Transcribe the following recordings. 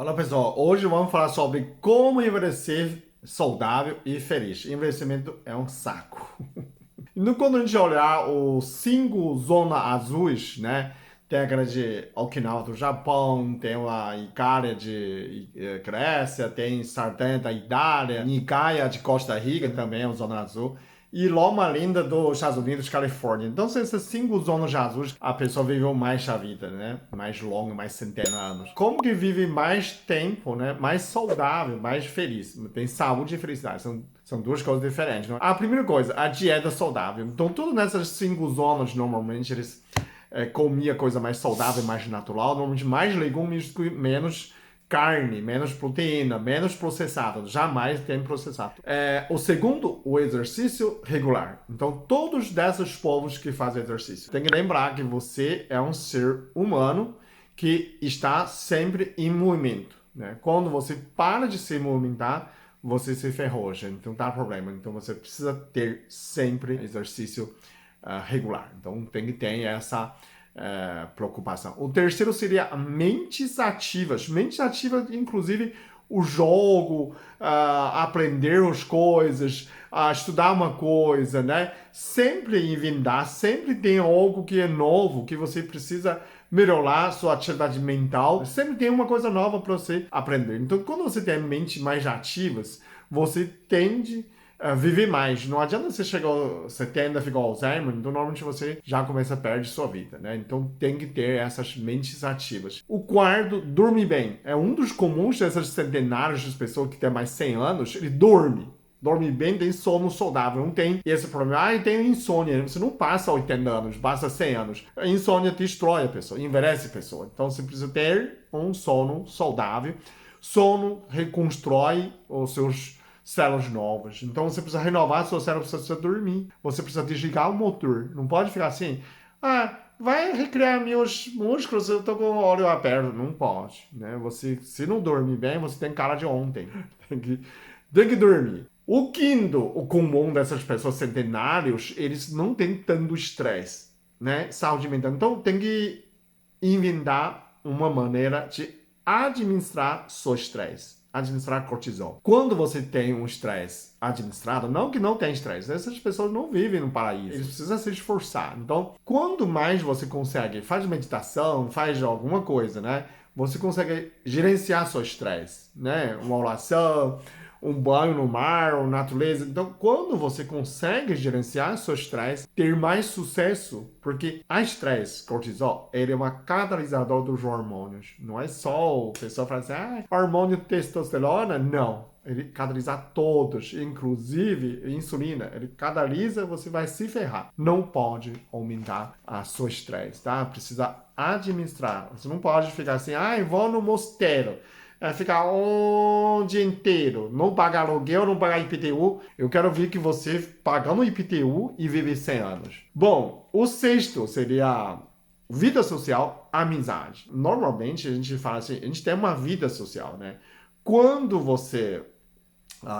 Olá pessoal, hoje vamos falar sobre como envelhecer saudável e feliz. Envelhecimento é um saco. Então, quando a gente olhar os 5 zonas azuis, né? Tem aquela de Okinawa do Japão, tem a Icária de Grécia, tem Sardenha da Itália, Nicaia de Costa Rica também é uma zona azul. E Loma Linda dos Estados Unidos, Califórnia. Então, são essas 5 zonas azuis, a pessoa viveu mais a vida, né? Mais longa, mais centenas de anos. Como que vive mais tempo, né? Mais saudável, mais feliz. Tem saúde e felicidade. São duas coisas diferentes. Né? A primeira coisa, a dieta saudável. Então, tudo nessas 5 zonas, normalmente, eles comiam coisa mais saudável, mais natural. Normalmente, mais legumes, menos carne, menos proteína, menos processado, jamais tem processado. O segundo, o exercício regular. Então, todos desses povos que fazem exercício, tem que lembrar que você é um ser humano que está sempre em movimento. Né? Quando você para de se movimentar, você se ferroja, então dá problema. Então, você precisa ter sempre exercício regular. Então, tem que ter essa preocupação. O terceiro seria mentes ativas. Mentes ativas, inclusive, o jogo, aprender as coisas, estudar uma coisa, né? Sempre inventar, sempre tem algo que é novo, que você precisa melhorar sua atividade mental. Sempre tem uma coisa nova para você aprender. Então, quando você tem mentes mais ativas, você tende viver mais. Não adianta você chegar aos 70 ficar Alzheimer, então normalmente você já começa a perder sua vida, né? Então tem que ter essas mentes ativas. O quarto, dormir bem. É um dos comuns dessas centenários de pessoas que têm mais 100 anos, ele dorme. Dorme bem, tem sono saudável, não tem esse problema. Tem insônia. Você não passa 80 anos, passa 100 anos. A insônia destrói a pessoa, envelhece a pessoa. Então você precisa ter um sono saudável. Sono reconstrói os seus células novas. Então você precisa renovar seu cérebro, você precisa dormir. Você precisa desligar o motor. Não pode ficar assim, vai recriar meus músculos, eu tô com o olho aberto. Não pode, né? Você, se não dormir bem, você tem cara de ontem. Tem que dormir. O quinto, o comum dessas pessoas centenários, eles não têm tanto estresse, né? Saúde mental. Então tem que inventar uma maneira de administrar seu estresse. Administrar cortisol. Quando você tem um estresse administrado, não que não tem estresse, essas pessoas não vivem no paraíso, eles precisam se esforçar. Então, quanto mais você consegue, faz meditação, faz alguma coisa, né? Você consegue gerenciar seu estresse, né? Uma oração, um banho no mar, ou natureza. Então, quando você consegue gerenciar seu estresse, ter mais sucesso, porque a estresse, cortisol, ele é um catalisador dos hormônios. Não é só o pessoal fala assim, hormônio testosterona. Não. Ele catalisa todos, inclusive insulina. Ele catalisa, você vai se ferrar. Não pode aumentar a sua estresse, tá? Precisa administrar. Você não pode ficar assim, vou no mosteiro. Ficar um dia inteiro, não pagar aluguel, não pagar IPTU. Eu quero ver que você pagando IPTU e vive 100 anos. Bom, o sexto seria vida social, amizade. Normalmente a gente fala assim, a gente tem uma vida social, né? Quando você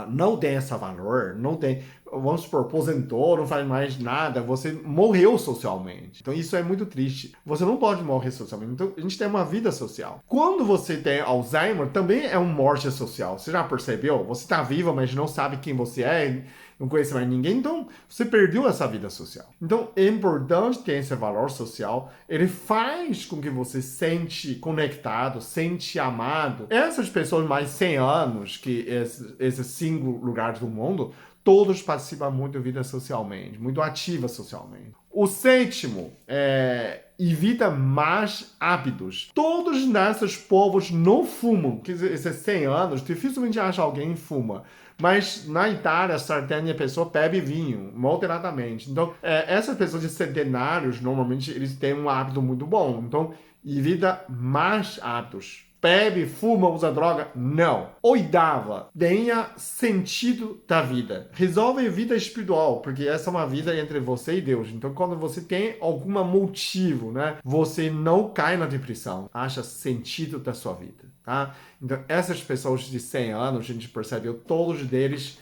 não tem esse valor, não tem, vamos supor, aposentou, não faz mais nada, você morreu socialmente. Então isso é muito triste. Você não pode morrer socialmente. Então a gente tem uma vida social. Quando você tem Alzheimer, também é uma morte social. Você já percebeu? Você está viva, mas não sabe quem você é, não conhece mais ninguém, então você perdeu essa vida social. Então é importante ter esse valor social, ele faz com que você se sente conectado, sente amado. Essas pessoas mais 100 anos, que esses 5 lugares do mundo, todos participam muito da vida socialmente, muito ativa socialmente. O sétimo evita más hábitos. Todos nesses povos não fumam. Quer dizer, esses 100 anos, dificilmente acha alguém que fuma. Mas na Itália, Sardenha, a pessoa bebe vinho moderadamente. Então, essas pessoas de centenários, normalmente, eles têm um hábito muito bom. Então, evita más hábitos. Bebe, fuma, usa droga? Não. Oitava, tenha sentido da vida. Resolve a vida espiritual, porque essa é uma vida entre você e Deus. Então, quando você tem algum motivo, né, você não cai na depressão. Acha sentido da sua vida, tá? Então, essas pessoas de 100 anos, a gente percebeu, todos deles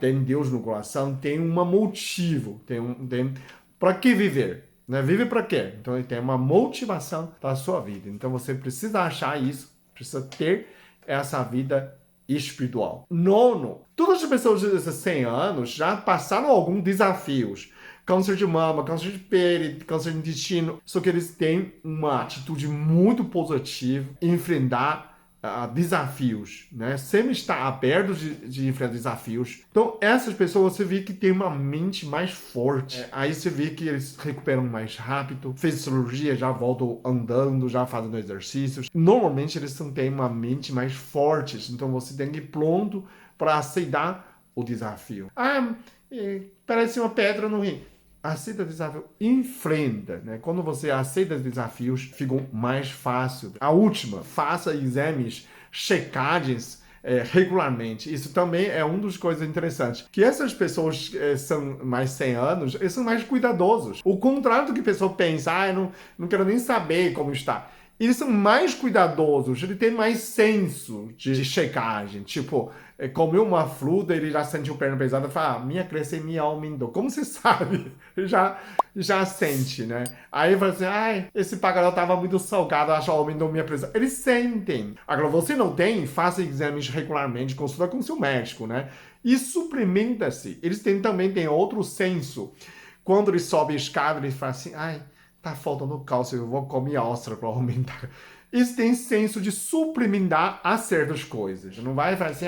têm Deus no coração, tem um motivo, tem para que viver? Né? Vive para quê? Então ele tem uma motivação da sua vida. Então você precisa achar isso, precisa ter essa vida espiritual. Nono, todas as pessoas de 100 anos já passaram alguns desafios. Câncer de mama, câncer de pele, câncer de intestino. Só que eles têm uma atitude muito positiva em enfrentar desafios, né? Sempre está aberto de enfrentar desafios. Então, essas pessoas você vê que tem uma mente mais forte. Aí você vê que eles recuperam mais rápido, fez cirurgia, já voltam andando, já fazendo exercícios. Normalmente eles têm uma mente mais forte, então você tem que ir pronto para aceitar o desafio. Parece uma pedra no rim. Aceita o desafio, enfrenta, né? Quando você aceita os desafios, fica mais fácil. A última, faça exames, checagens regularmente. Isso também é uma das coisas interessantes. Que essas pessoas são mais 100 anos, eles são mais cuidadosos. O contrário do que a pessoa pensa, eu não quero nem saber como está. Eles são mais cuidadosos, ele tem mais senso de checagem. Tipo, comeu uma fruta, ele já sentiu perna pesada e fala, minha glicemia aumentou. Como você sabe? Já sente, né? Aí fala assim, esse bacalhau estava muito salgado, acho que aumentou minha pressão. Eles sentem. Agora, você não tem, faça exames regularmente, consulta com seu médico, né? E suplementa-se. Eles também têm outro senso. Quando ele sobe a escada, ele fala assim, tá faltando cálcio, eu vou comer ostra para aumentar. Eles têm senso de suplementar a certas coisas. Não vai falar assim,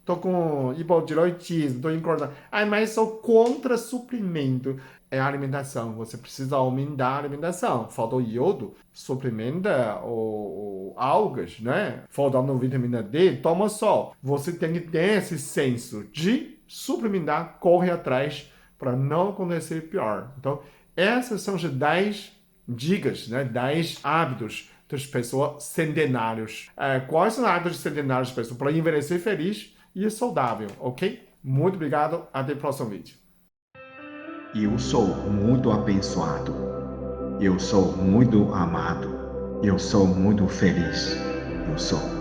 tô com hipotiroidismo, tô engordando. Mas sou contra suplemento. É a alimentação. Você precisa aumentar a alimentação. Falta o iodo, suplementa o algas, né? Faltando vitamina D, toma sol. Você tem que ter esse senso de suplementar, corre atrás para não acontecer pior. Então, essas são as 10 dicas, né? 10 hábitos das pessoas centenários. Quais são os hábitos centenários das pessoas para envelhecer feliz e saudável, ok? Muito obrigado, até o próximo vídeo. Eu sou muito abençoado. Eu sou muito amado. Eu sou muito feliz. Eu sou.